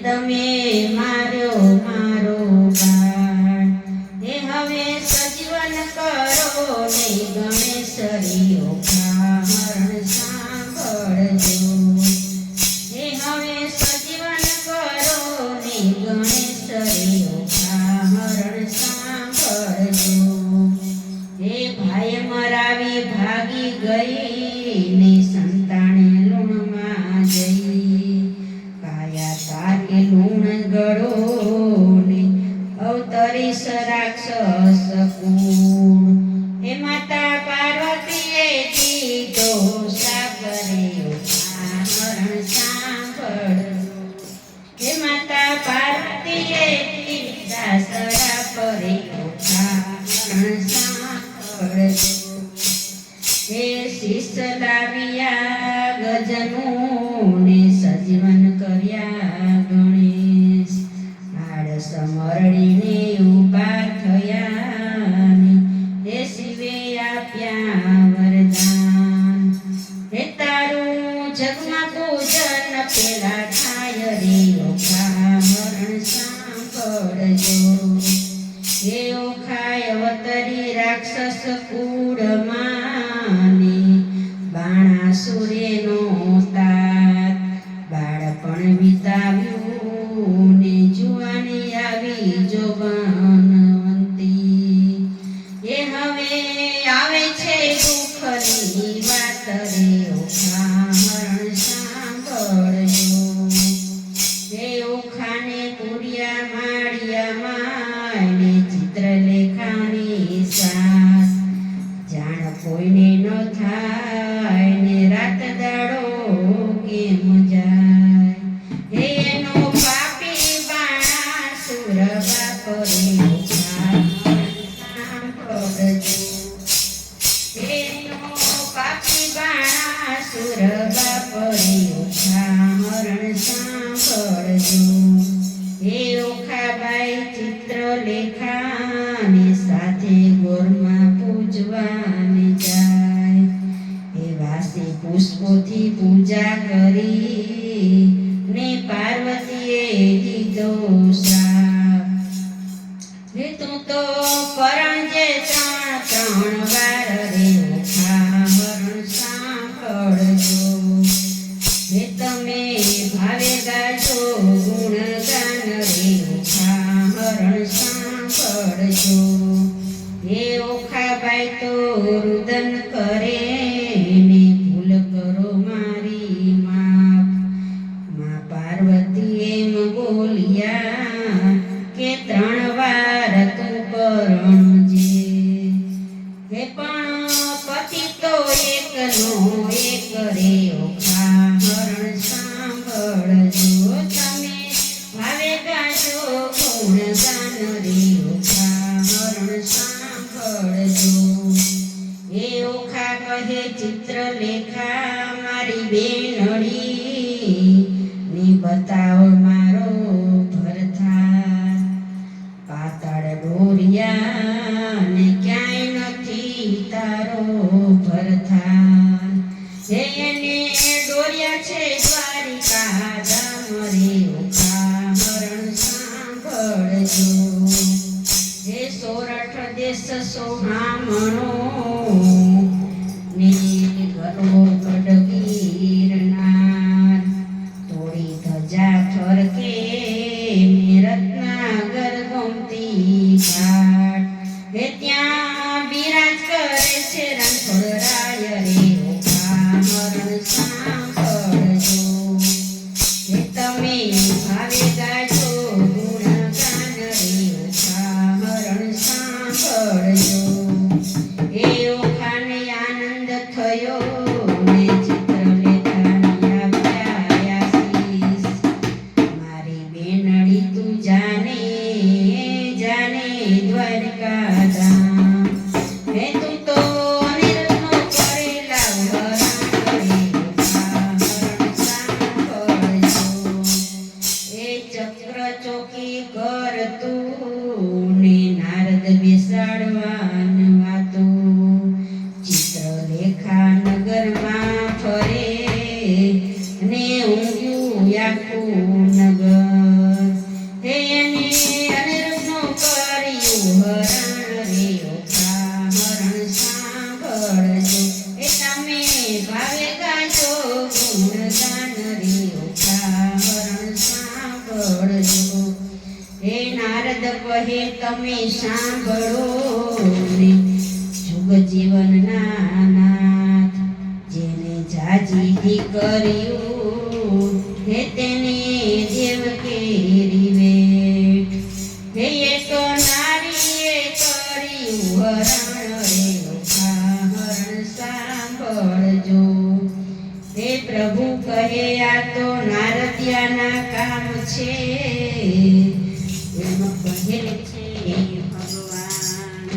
તમે માર્યો મારો બાળ હે હવે સજીવન કરો ને ગણેશ રી ઓખા મરણ સાંભળજો હે હવે સજીવન કરો ને ગણેશ રી ઓખા મરણ સાંભળજો હે ભાઈ મરાવી ભાગી ગઈ ને સંતાણે લૂણમાં જઈ કાયા તારે લૂણ ગળો ને અવતરીશ રાક્ષસ કુળ હે માતા પાર્વતીએ દીધો શ્રાપ રે ઓખા મરણ સાંભળજો હે માતા પાર્વતીએ દીધા શ્રાપ રે ઓખા મરણ સાંભળજો હે શિષ્ટ લાવ્યા ગજનું ને સજીવન કર્યા ગણેશ આળસ મરડીને ઊભા થયા ને હે શિવે આપ્યા વરદાન હે તારું જગમાં પૂજન પેલા થાય રે ઓખા મરણ સાંભળજો હે ઓખાય અવતરી રાક્ષસ કુળમાં ને બાણાસુરેનો તાત બાળપણ વિતાવ્યું ને જુવાની આવી જોબનવંતી એ હવે આવે છે દુઃખની વાત રે ઓખા મરણ સાંભળજો હે ઓખાને પૂર્યા માળિયામાં ને ચિત્રલેખાની સાથ જાણ કોઈને ન થાય ને રાત દાડો કેમ જાય હે એનો પાપી બાણાસુર બાપ રે ઓખા સાંભળજો એનો પાપી બાણાસુર બાપ રે ઓખા મરણ સાંભળજો હે ઓખાબાઈ ચિત્રલેખાની સાથે ગોરમાં પૂજવાને જાય હે વાસી પુષ્પોથી પૂજા કરી ને પાર્વતીએ દીધો શ્રાપ હે તું તો કરણજે ત્રણ વાર રે ઓખા મરણ સાંભળજો હે તમે ભાવે ગાજો ગુણગાન રે ઓખા મરણ સાંભળજો હે ઓખાબાઈ તો રુદન કરે ને ભૂલ કરો મારી માપ માં પાર્વતી એમ બોલ્યા કે 3 વાર તું કરણજે હે પણ પતિ તો એકનો એક રે ઓખા મરણ સાંભળજો તમે ભાવે ગાજો ગુણગાન રે ઓખા મરણ સાંભળજો હે ઓખા કહે ચિત્રલેખા મારી બેનડી ને બતાવ મારો ભરથાર પાતાળ ડોરિયા ને ક્યાંય નથી તારો ભરથાર હે એને ડોરિયા છે દ્વારિકા ધામ રે ઓખા મરણ સાંભળજો હે સોરઠ દેશ સોહામણો નીલગરો ગઢગીરનાર તોડી ધજા ફરકે રત્નાગર ગોમતી ઘાટ હે ત્યાં બિરાજ કરે છે રણછોડરાય રે ઓખા મરણ સાંભળજો હે તમે ભાવે ગાજો ગુણગાન રે ઓખા મરણ સાંભળજો હે ઓખાને આનંદ થયો ને ચિત્રલેખાની આપ્યા આશીષ મારી બેનડી તું જાને જાને દ્વારિકા ધામ હે તું તો અનિર્નો કરેલા વરાણ રે ઓખા મરણ સાંભળજો એ ચક્ર ચોકી કર તું ને નારદ બેસાડવાન વાતો ચિત્રલેખા નગરમાં ફરે ને ઊંઘ્યું આખું નગર હે એને અનિરુદ્ધનું કર્યું હરણ તમે સાંભળો ને જુગ જીવનના નાથ જેને જાજી દીકરીઓ હે તેને દેવ કેરી વેઠ હે એક નારીએ કર્યું હરણ રે હરણ સાંભળજો હે પ્રભુ કહે આ તો નારદિયાના કામ છે એમ કહે છે ભગવાન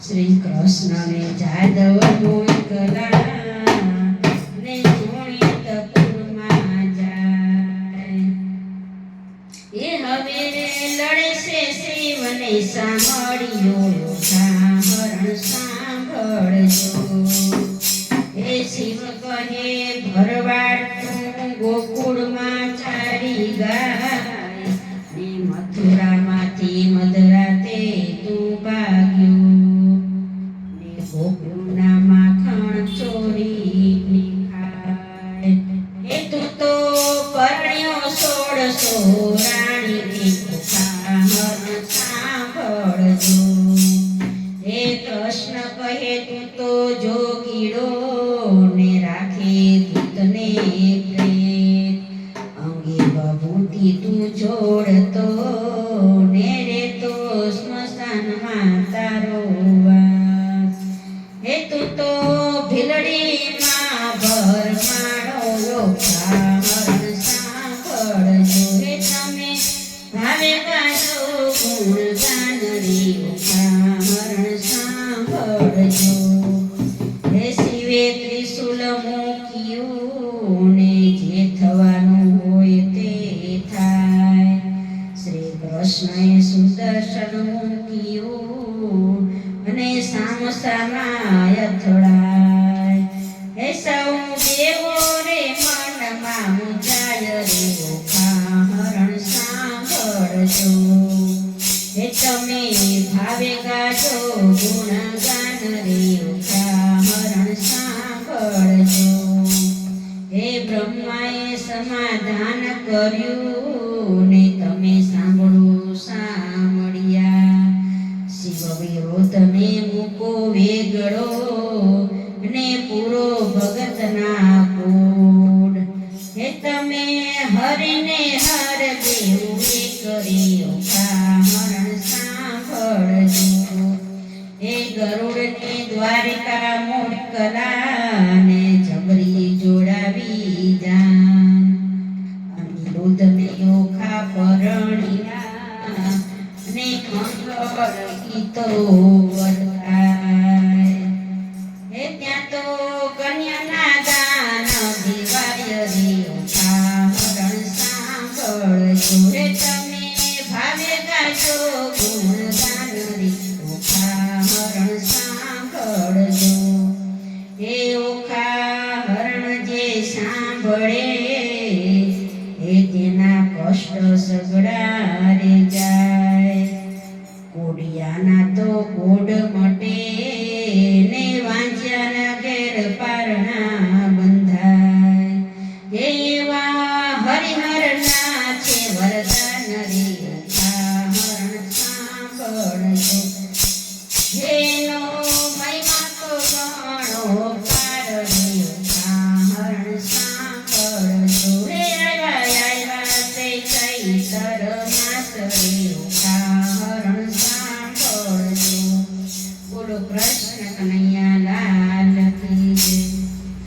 શ્રી કૃષ્ણને જાદવ મોકલા ને જોણિતપુરમાં જાય એ હવે લડે છે શિવને સાંભળ્યો હરણ સાંભળજો હે શિવ કહે ભરવાડ તું ગોકુળમાં ચારી ગાય ને મથુરામાંથી મધરાતે તું ભાગ્યો ને ગોકુળના માખણ ચોરી ખાય હે તું તો પરણ્યો 1600 રાણીની હરણ સાંભળજો હે કૃષ્ણ કહે તું તો જોગીડો ને રાખે દૂતને પ્રેત અંગે બબૂતી તું જોડતો ને રેતો સ્મશાનમાં તારો વાસ હે તું તો ભીલડીમાં ભરમાણો હરણ સાંભળજો હે તમે ભાવે ગાજો ગુણગાન રે હરણ સાંભળજો હે શિવે ત્રિશુલ મૂક્યું ને જે થવાનું હોય તે થાય શ્રી કૃષ્ણએ સુદર્શન મૂક્યું અને સામસામાં અથડાય હે સૌ દેવો રે મનમાં મુંજાય રે હરણ સાંભળજો હે તમે ભાવે ગાજો ગુણગાન રે હરણ સાંભળજો હે બ્રહ્માએ સમાધાન કર્યું ને તમે સાંભળો સાંભળ્યા શિવ વિરોધને મૂકો વેગળો ને પૂરો ભગતના કોડ હે તમે હરિને હર દેવું કર્યો હરણ સાંભળજો હે ગરુડને દ્વારિકા મોકલા ને જબરી જોડાવી જાન અનિરુદ્ધને યોખા પરણ્યા ને ખંખર ગીતો વરખાય હે ત્યાં તો કન્યાના દાન દિવાય રે હરણ સાંભળજો હે તમે ભાવે ગાજો ગુણગાન રે હરણ સાંભળજો હે ઓખા હરણ જે સાંભળે હે તેના કષ્ટ સગડા રે જાય કોડિયાના તો કોડ મટે ને વાંચ્યાના ઘેર પારણા બંધાય હે એવા હરિહરના છે વરદાન રે